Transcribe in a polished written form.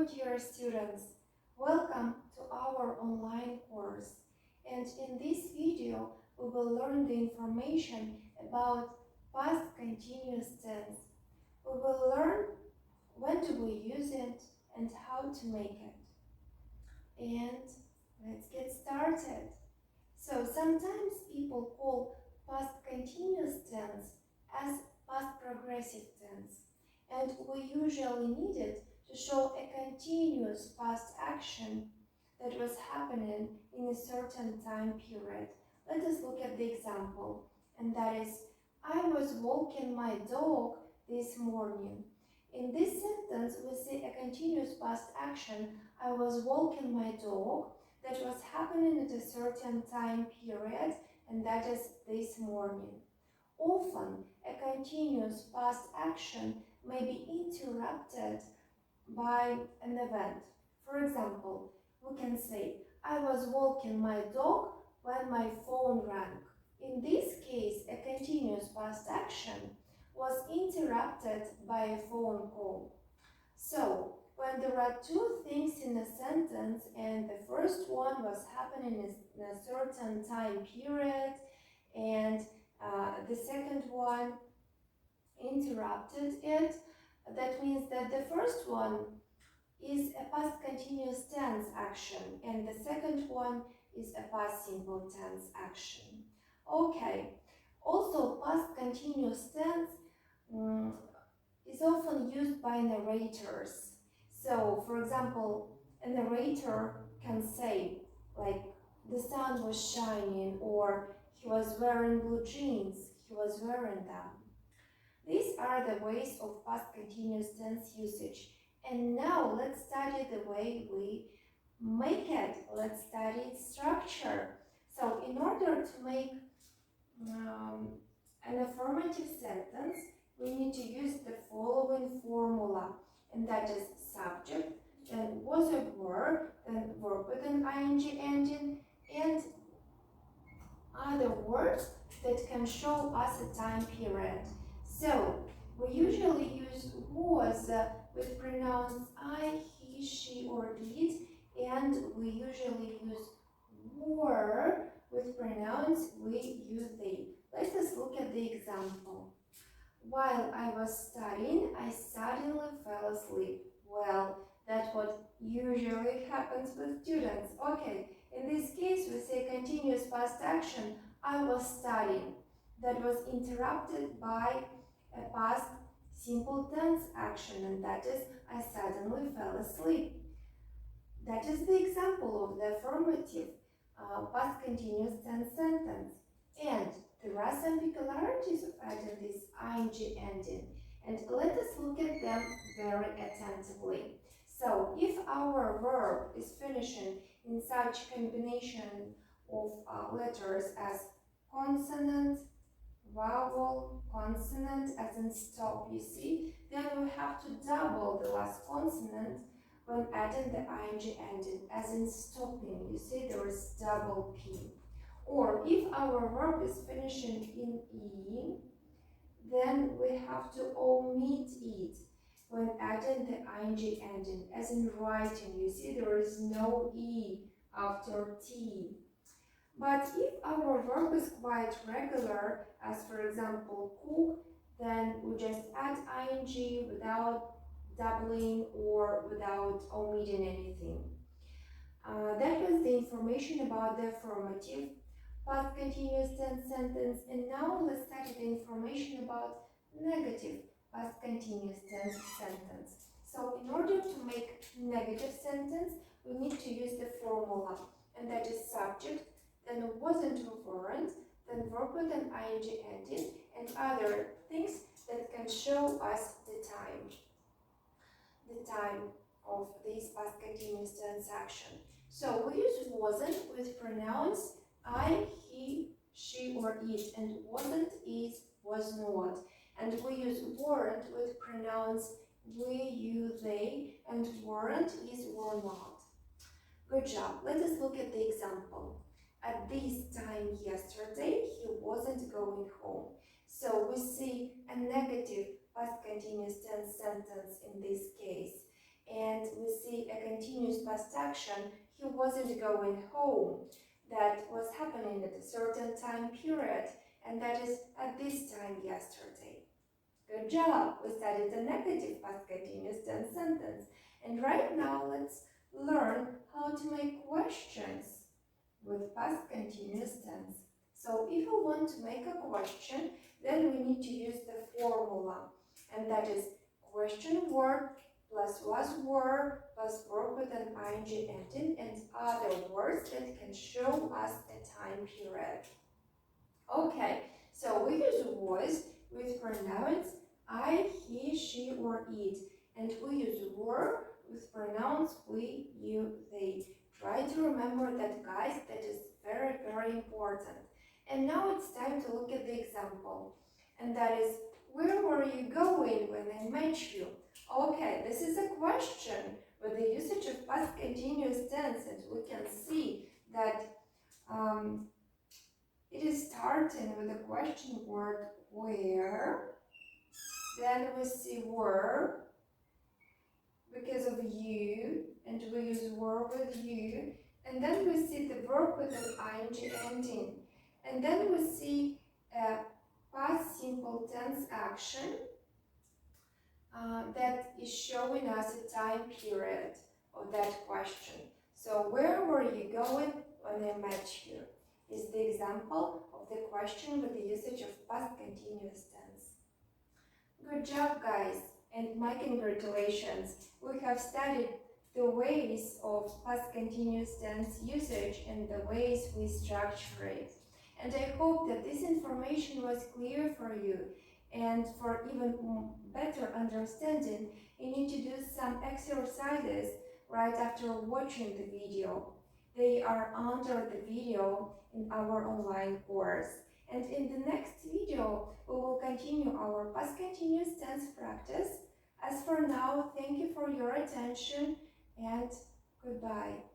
dear students. Welcome to our online course. And in this video, we will learn the information about past continuous tense. We will learn when do we use it and how to make it. And let's get started. So sometimes people call past continuous tense as past progressive tense. And we usually need it to show a continuous past action that was happening in a certain time period. Let us look at the example, and that is, I was walking my dog this morning. In this sentence, we see a continuous past action, I was walking my dog, that was happening at a certain time period, and that is this morning. Often, a continuous past action may be interrupted by an event. For example, we can say, I was walking my dog when my phone rang. In this case, a continuous past action was interrupted by a phone call. So, when there are two things in a sentence and the first one was happening in a certain time period and the second one interrupted it, that means that the first one is a past continuous tense action and the second one is a past simple tense action. Okay, also past continuous tense is often used by narrators. So, for example, a narrator can say, like, the sun was shining, or he was wearing blue jeans, he was wearing them. These are the ways of past continuous tense usage. And now let's study the way we make it. Let's study its structure. So in order to make an affirmative sentence, we need to use the following formula, and that is subject, then was a verb, then verb with an ing ending, and other words that can show us a time period. So we usually use was with pronouns I, he, she, or it, and we usually use were with pronouns we, you, they. Let us look at the example. While I was studying, I suddenly fell asleep. Well, that's what usually happens with students. Okay, in this case, we say continuous past action, I was studying. That was interrupted by a past simple tense action, and that is, I suddenly fell asleep. That is the example of the affirmative past continuous tense sentence. And there are some peculiarities of adding this ing ending, and let us look at them very attentively. So, if our verb is finishing in such combination of letters as consonant, vowel, consonant, as in stop, you see, then we have to double the last consonant when adding the ing ending, as in stopping, you see there is double P. Or if our verb is finishing in E, then we have to omit it when adding the ing ending, as in writing, you see there is no E after T. But if our verb is quite regular, as for example cook, then we just add ing without doubling or without omitting anything. That was the information about the affirmative past continuous tense sentence, and now let's study the information about negative past continuous tense sentence. So in order to make negative sentence, we need to use the formula, and that is subject, then wasn't operant, then verb with an ing ending, and other things that can show us the time of this past continuous tense action. So we use wasn't with pronouns I, he, she, or it, and wasn't, is, was not. And we use weren't with pronouns we, you, they, and weren't, is, were not. Good job. Let us look at the example. At this time yesterday, he wasn't going home. So we see a negative past continuous tense sentence in this case. And we see past action, he wasn't going home. That was happening at a certain time period, and that is at this time yesterday. Good job! We studied the negative past continuous tense sentence. And right now let's learn how to make questions with past continuous tense. So if we want to make a question, then we need to use the formula. And that is question word plus was word plus verb with an ing ending and other words that can show us a time period. Okay, so we use was with pronouns I, he, she, or it. And we use were with pronouns we, you, they. Try to remember that, guys, that is very, very important. And now it's time to look at the example. And that is, where were you going when I met you? Okay, this is a question with the usage of past continuous tense, and we can see that it is starting with the question word where, then we see were because of you, and we use were with you, and then we see the verb with an ing ending, and then we see a past simple tense action that is showing us a time period of that question. So where were you going when I met you is the example of the question with the usage of past continuous tense. Good job, guys, and my congratulations. We have studied the ways of past continuous tense usage and the ways we structure it. And I hope that this information was clear for you. And for even better understanding, you need to do some exercises right after watching the video. They are under the video in our online course. And in the next video, we will continue our past continuous tense practice. As for now, thank you for your attention and goodbye.